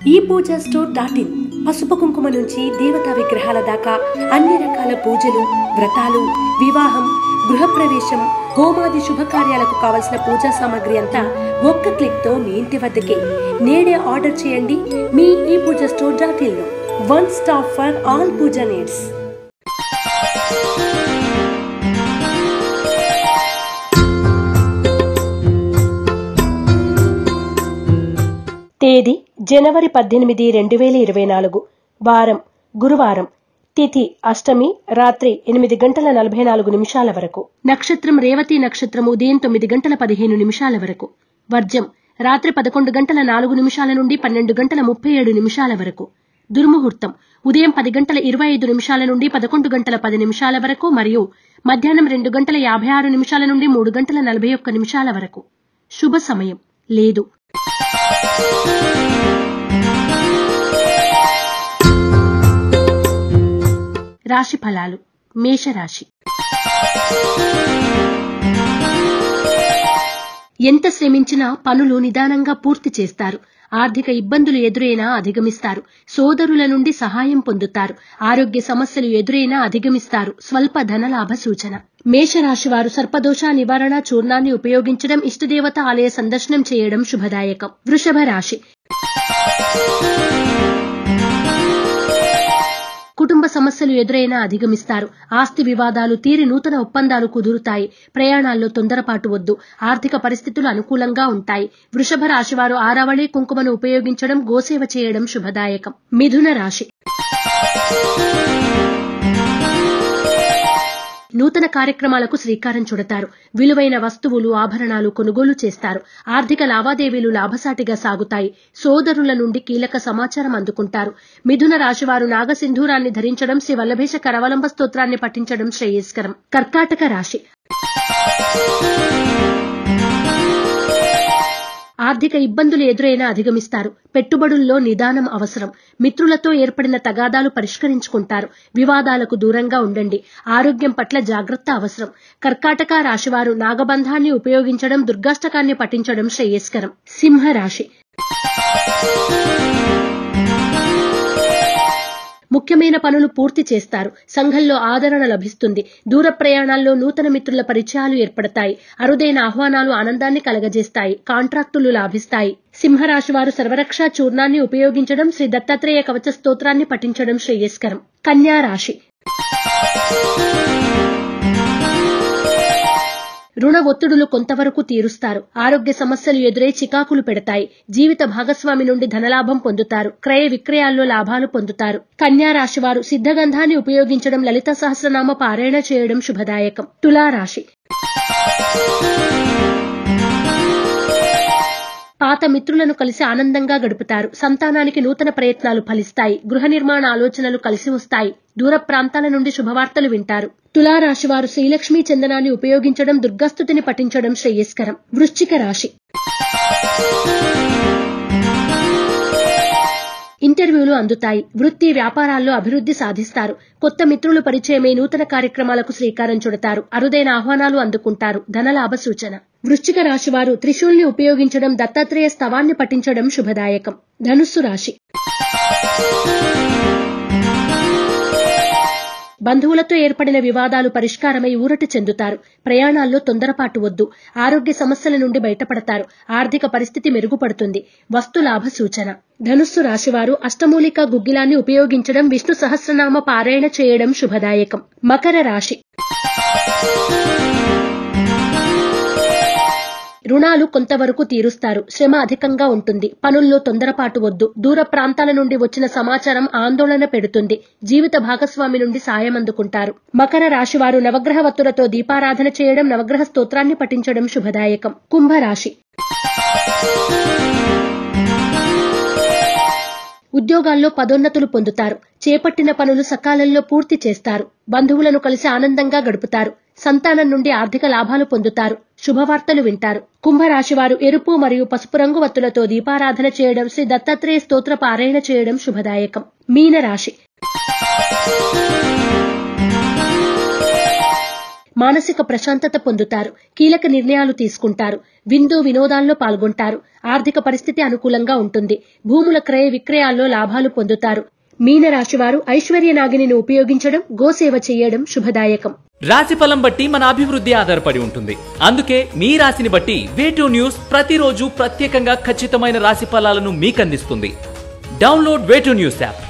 ePoojaStore.in పసుపు కుంకుమ నుంచి దేవతా విగ్రహాల దాకా అన్ని రకాల పూజలు, వ్రతాలు, వివాహం, గృహప్రవేశం, హోమాది శుభకార్యాలకు కావలసిన పూజా సామాగ్రి అంతా ఒక్క క్లిక్ తో మీ ఇంటి వద్దకే. నేడే ఆర్డర్ చేయండి మీ ePoojaStore.in లో. One stop for all puja needs. తేదీ జనవరి 18, 2024. వారం గురువారం. తిథి అష్టమి, రాత్రి 8:44 వరకు. నక్షత్రం రేవతి నక్షత్రం ఉదయం 9:15 వరకు. వర్జం రాత్రి 11:04 నుండి 12:37 వరకు. దుర్ముహూర్తం ఉదయం 10:25 నుండి 11:10 వరకు మరియు మధ్యాహ్నం 2:56 నుండి 3:41 వరకు. శుభ సమయం లేదు. రాశి ఫలాలు. మేషరాశి. ఎంత శ్రమించినా పనులు నిదానంగా పూర్తి చేస్తారు. ఆర్థిక ఇబ్బందులు ఎదురైనా అధిగమిస్తారు. సోదరుల నుండి సహాయం పొందుతారు. ఆరోగ్య సమస్యలు ఎదురైనా అధిగమిస్తారు. స్వల్ప ధనలాభ సూచన. మేషరాశి వారు సర్పదోష నివారణ చూర్ణాన్ని ఉపయోగించడం, ఇష్టదేవత ఆలయ సందర్శనం చేయడం శుభదాయకం. వృషభ రాశి. కుటుంబ సమస్యలు ఎదురైనా అధిగమిస్తారు. ఆస్తి వివాదాలు తీరి నూతన ఒప్పందాలు కుదురుతాయి. ప్రయాణాల్లో తొందరపాటు వద్దు. ఆర్థిక పరిస్థితులు అనుకూలంగా ఉంటాయి. వృషభ రాశి వారు ఆరావళి కుంకుమను ఉపయోగించడం, గోసేవ చేయడం శుభదాయకం. మిథున రాశి. నూతన కార్యక్రమాలకు శ్రీకారం చుడతారు. విలువైన వస్తువులు, ఆభరణాలు కొనుగోలు చేస్తారు. ఆర్థిక లావాదేవీలు లాభసాటిగా సాగుతాయి. సోదరుల నుండి కీలక సమాచారం అందుకుంటారు. మిథున రాశివారు నాగసింధూరాన్ని ధరించడం, శ్రీ వల్లభేష కరవలంబ స్తోత్రాన్ని పఠించడం శ్రేయస్కరం. కర్కాటక రాశి. ఆర్థిక ఇబ్బందులు ఎదురైనా అధిగమిస్తారు. పెట్టుబడుల్లో నిదానం అవసరం. మిత్రులతో ఏర్పడిన తగాదాలు పరిష్కరించుకుంటారు. వివాదాలకు దూరంగా ఉండండి. ఆరోగ్యం పట్ల జాగ్రత్త అవసరం. కర్కాటక రాశివారు నాగబంధాన్ని ఉపయోగించడం, దుర్గాష్టకాన్ని పఠించడం శ్రేయస్కరం. సింహరాశి. ముఖ్యమైన పనులు పూర్తి చేస్తారు. సంఘంలో ఆదరణ లభిస్తుంది. దూర ప్రయాణాల్లో నూతన మిత్రుల పరిచయాలు ఏర్పడతాయి. అరుదైన ఆహ్వానాలు ఆనందాన్ని కలగజేస్తాయి. కాంట్రాక్టులు లాభిస్తాయి. సింహరాశి వారు సర్వరక్ష చూర్ణాన్ని ఉపయోగించడం, శ్రీ దత్తాత్రేయ కవచ స్తోత్రాన్ని పఠించడం శ్రేయస్కరం. కన్యా రాశి. రుణ ఒత్తిడులు కొంతవరకు తీరుస్తారు. ఆరోగ్య సమస్యలు ఎదురై చికాకులు పెడతాయి. జీవిత భాగస్వామి నుండి ధనలాభం పొందుతారు. క్రయ విక్రయాల్లో లాభాలు పొందుతారు. కన్యా రాశి వారు సిద్ధగంధాన్ని ఉపయోగించడం, లలిత సహస్రనామ పారాయణ చేయడం శుభదాయకం. తులారాశి. పాత మిత్రులను కలిసి ఆనందంగా గడుపుతారు. సంతానానికి నూతన ప్రయత్నాలు ఫలిస్తాయి. గృహ నిర్మాణ ఆలోచనలు కలిసి వస్తాయి. దూర ప్రాంతాల నుండి శుభవార్తలు వింటారు. తులారాశి వారు శ్రీలక్ష్మీ చందనాన్ని ఉపయోగించడం, దుర్గాస్తుతిని పఠించడం శ్రేయస్కరం. వృశ్చిక రాశి. ఇంటర్వ్యూలు అందుతాయి. వృత్తి వ్యాపారాల్లో అభివృద్ధి సాధిస్తారు. కొత్త మిత్రులు పరిచయమై నూతన కార్యక్రమాలకు శ్రీకారం చుడతారు. అరుదైన ఆహ్వానాలు అందుకుంటారు. ధనలాభ సూచన. వృశ్చిక రాశి వారు త్రిశూల్ని ఉపయోగించడం, దత్తాత్రేయ స్తవాన్ని పఠించడం శుభదాయకం. ధనుస్సు రాశి. బంధువులతో ఏర్పడిన వివాదాలు పరిష్కారమై ఊరట చెందుతారు. ప్రయాణాల్లో తొందరపాటు వద్దు. ఆరోగ్య సమస్యల నుండి బయటపడతారు. ఆర్థిక పరిస్థితి మెరుగుపడుతుంది. వస్తులాభ సూచన. ధనుస్సు రాశివారు అష్టమూలిక గుగ్గిలాన్ని ఉపయోగించడం, విష్ణు సహస్రనామ పారాయణ చేయడం శుభదాయకం. మకర రాశి. రుణాలు కొంతవరకు తీరుస్తారు. శ్రమ అధికంగా ఉంటుంది. పనుల్లో తొందరపాటు వద్దు. దూర ప్రాంతాల నుండి వచ్చిన సమాచారం ఆందోళన పెడుతుంది. జీవిత భాగస్వామి నుండి సాయం అందుకుంటారు. మకర రాశివారు నవగ్రహ వత్తులతో దీపారాధన చేయడం, నవగ్రహ స్తోత్రాన్ని పఠించడం శుభదాయకం. కుంభరాశి. ఉద్యోగాల్లో పదోన్నతులు పొందుతారు. చేపట్టిన పనులు సకాలంలో పూర్తి చేస్తారు. బంధువులను కలిసి ఆనందంగా గడుపుతారు. సంతానం నుండి ఆర్థిక లాభాలు పొందుతారు. శుభవార్తలు వింటారు. కుంభరాశి వారు ఎరుపు మరియు పసుపు రంగు వత్తులతో దీపారాధన చేయడం, శ్రీ దత్తాత్రేయ స్తోత్ర పారాయణ చేయడం శుభదాయకం. మీనరాశి. మానసిక ప్రశాంతత పొందుతారు. కీలక నిర్ణయాలు తీసుకుంటారు. విందు వినోదాల్లో పాల్గొంటారు. ఆర్థిక పరిస్థితి అనుకూలంగా ఉంటుంది. భూముల క్రయ విక్రయాల్లో లాభాలు పొందుతారు. మీనరాశివారు ఐశ్వర్య నాగిని ఉపయోగించడం, గోసేవ చేయడం శుభదాయకం. రాశి ఫలం బట్టి మన అభివృద్ధి ఆధారపడి ఉంటుంది. అందుకే మీ రాశిని బట్టి వే2 న్యూస్ ప్రతిరోజు ప్రత్యేకంగా ఖచ్చితమైన రాశి ఫలాలను మీకు అందిస్తుంది. Download Way2 news app.